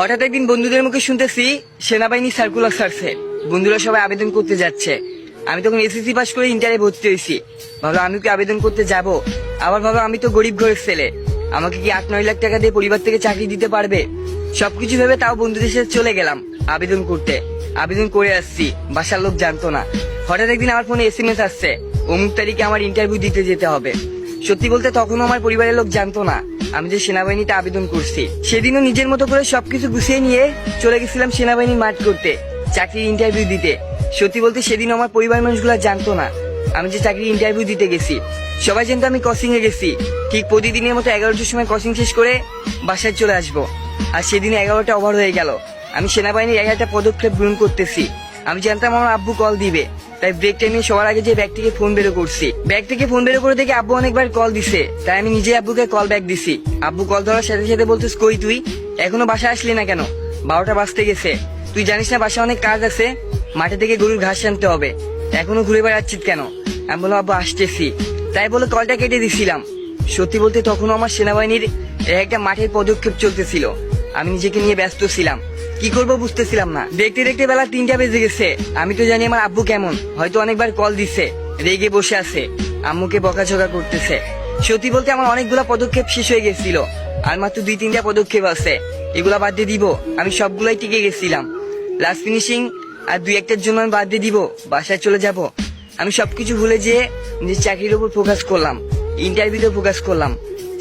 হঠাৎ একদিন বন্ধুদের মুখে শুনতেছি সেনাবাহিনী সার্কুলার ছাড়ছে, বন্ধুরা সবাই আবেদন করতে যাচ্ছে। আমি তখন এসএসসি পাস করে ইন্টারে ভর্তি হয়েছি। ভাবলো আমি কি আবেদন করতে যাব, আবার ভাবলো আমি তো গরিব ঘরের ছেলে, আমাকে কি 8-9 লাখ টাকা দিয়ে পরিবার থেকে চাকরি দিতে পারবে। সবকিছু ভেবে তাও বন্ধুদের সাথে চলে গেলাম আবেদন করতে। আবেদন করে আসছি, বাসার লোক জানতো না। হঠাৎ একদিন আমার ফোনে SMS আসছে, অমুক তারিখে আমার ইন্টারভিউ দিতে যেতে হবে। সত্যি বলতে তখনও আমার পরিবারের লোক জানতো না আমি যে সেনাবাহিনীতে আবেদন করছি। সেদিনও নিজের মতো করে সবকিছু গুছিয়ে নিয়ে চলে গেছিলাম সেনাবাহিনীর মাঠ করতে, চাকরির ইন্টারভিউ দিতে। সত্যি বলতে সেদিন আমার পরিবার মানুষগুলো জানতো না আমি যে চাকরির ইন্টারভিউ দিতে গেছি। সবাই জানতো আমি কোচিং এ গেছি। ঠিক প্রতিদিনের মতো 11টার সময় কোচিং শেষ করে বাসায় চলে আসবো। আর সেদিন 11টা ওভার হয়ে গেল। আমি সেনাবাহিনীর 11টা পদক্ষেপ গ্রহণ করতেছি। আমি জানতাম আমার আব্বু কল দিবে, তাই ব্রেক টাইমে সবার আগে যে ব্যাগ থেকে ফোন বের করছি। ব্যাগ থেকে ফোন বের করে দেখে আব্বু অনেকবার কল দিছে, তাই আমি নিজে আব্বুকে কল ব্যাক দিছি। আব্বু কল ধরার সাথে সাথে বলতেস, কই তুই এখনো বাসায় আসলি না কেন? 12টা বাজতে গেছে, তুই জানিস না বাসায় অনেক কাজ আছে, মাঠে থেকে গরুর ঘাস আনতে হবে, এখনো ঘুরে বেড়াচ্ছিস কেন? আমি বললাম আব্বু আসতেছি, তাই বলে কলটা কেটে দিছিলাম। সত্যি বলতে তখনও আমার সেনাবাহিনীর একটা মাঠের পদক্ষেপ চলতেছিল। আমি নিজেকে নিয়ে ব্যস্ত ছিলাম, কি করবো বুঝতেছিলাম না। দেখতে দেখতে বেলা 3টা বেজে গেছে। আমি তো জানি আমার আব্বু কেমন, হয়তো অনেকবার কল দিছে, রেগে বসে আছে, আম্মুকে বকাঝকা করতেছে। সত্যি বলতে আমার অনেকগুলা পদক্ষেপ শেষ হয়ে গেছিল, আর মাত্র 2-3টা পদক্ষেপ আছে, এগুলা বাদ দিয়ে দিব। আমি সবগুলাই টিকে গেছিলাম। লাস্ট ফিনিশিং আর 2-1টার জন্য আমি বাদ দিয়ে দিব, বাসায় চলে যাব। আমি সবকিছু ভুলে যেয়ে নিজের চাকরির উপর ফোকাস করলাম, ইন্টারভিউতে ফোকাস করলাম।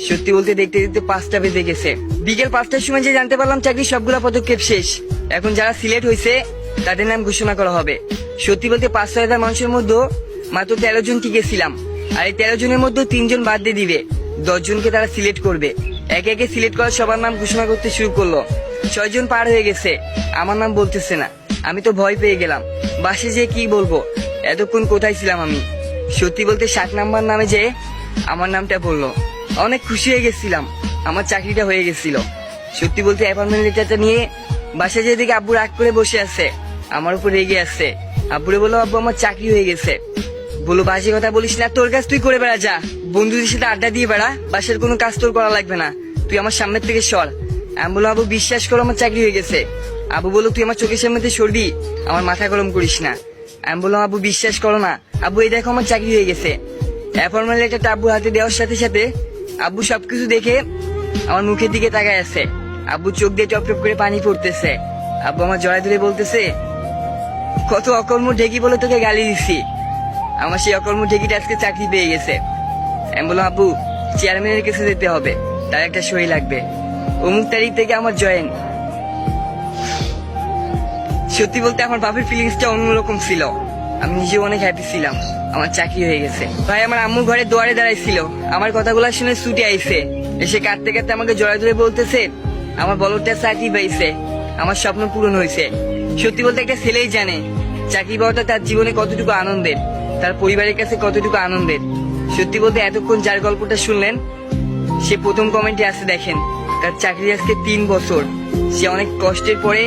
সত্যি বলতে দেখতে দেখতে 5টা বেজে গেছে। বিকেল 5টার সময় যে জানতে পারলাম চাকরির সবগুলা পদক্ষেপ শেষ। এখন যারা সিলেক্ট হয়েছে তাদের নাম ঘোষণা করা হবে। সত্যি বলতে 5-6 হাজার মানুষের মধ্যে মাত্র 13 জন টিকেছিলাম। আর এই 13 জনের মধ্যে 3 জন বাদ দিয়ে দিবে, 10 জনকে তারা সিলেক্ট করবে। একে একে সিলেক্ট করার সবার নাম ঘোষণা করতে শুরু করলো। 6 জন পার হয়ে গেছে, আমার নাম বলতেছে না। আমি তো ভয় পেয়ে গেলাম, বাসে যে কি বলবো, এতক্ষণ কোথায় ছিলাম আমি। সত্যি বলতে 7 নাম্বার নামে যে আমার নামটা বললো, অনেক খুশি হয়ে গেছিলাম, আমার চাকরিটা হয়ে গেছিল। সত্যি বলতে অ্যাপয়েন্টমেন্ট লেটারটা নিয়ে বাসায় যেয়ে দেখে আব্বু রাগ করে বসে আছে, আমার উপর রেগে আসছে। আব্বুরে বললো, আব্বু আমার চাকরি হয়ে গেছে। বলো বাজে কথা বলিস না, তোর কাজ তুই করে বেড়া, যা বন্ধুদের সাথে আড্ডা দিয়ে বেড়া, বাসার কোনো কাজ তোর করা লাগবে না, তুই আমার সামনের থেকে সর। আমি বললাম, আব্বু বিশ্বাস করো আমার চাকরি হয়ে গেছে। আব্বু বললো, তুই আমার চোখের সামনে সরবি, আমার মাথা গরম করিস না। আমি বললাম, আব্বু বিশ্বাস করো না। আব্বু এই দেখো আমার চাকরি হয়ে গেছে। অ্যাপয়েন্টমেন্ট লেটারটা আব্বুর হাতে দেওয়ার সাথে সাথে আব্বু সবকিছু দেখে আমার মুখের দিকে তাকায় আছে। আব্বু চোখ দিয়ে টপ টপ করে পানি পড়তেছে। আব্বু আমার জড়ায় ধরে বলতেছে, কত অকর্ম ঢেকি বলে তোকে গালি দিচ্ছি, আমার সেই অকর্ম ঢেকিটা আজকে চাকরি পেয়ে গেছে। আমি বললাম, আব্বু চেয়ারম্যানের কাছে যেতে হবে, তার একটা সই লাগবে, অমুক তারিখ থেকে আমার জয়েন। সত্যি বলতে আমার বাপের ফিলিংসটা অন্যরকম ছিল। আমি নিজেও অনেক হ্যাপি ছিলাম, আমার চাকরি হয়ে গেছে। ভাই আমার আম্মু ঘরে দুয়ারে দাঁড়াইছিল, আমার কথাগুলো শুনে ছুটে আইছে, এসে কাঁদতে কাঁদতে আমাকে জড়ায় ধরে বলতেছে, আমার বলটা চাকরি পাইছে, আমার স্বপ্ন পূরণ হয়েছে। সত্যি বলতে একটা ছেলেই জানে চাকরি পাওয়াটা তার জীবনে কতটুকু আনন্দের, তার পরিবারের কাছে কতটুকু আনন্দের। সত্যি বলতে এতক্ষণ যার গল্পটা শুনলেন, সে প্রথম কমেন্টে আছে দেখেন, তার চাকরি আজকে 3 বছর, সে অনেক কষ্টের পরে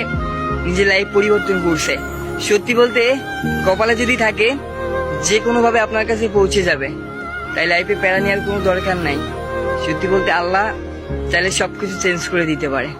নিজের লাইফ পরিবর্তন করছে। সত্যি বলতে কপালে যদি থাকে যে কোনো ভাবে আপনার কাছে পৌঁছে যাবে, তাই লাইফে প্যারা নেওয়ার কোনো দরকার নাই। সত্যি বলতে আল্লাহ চাইলে সবকিছু চেঞ্জ করে দিতে পারে।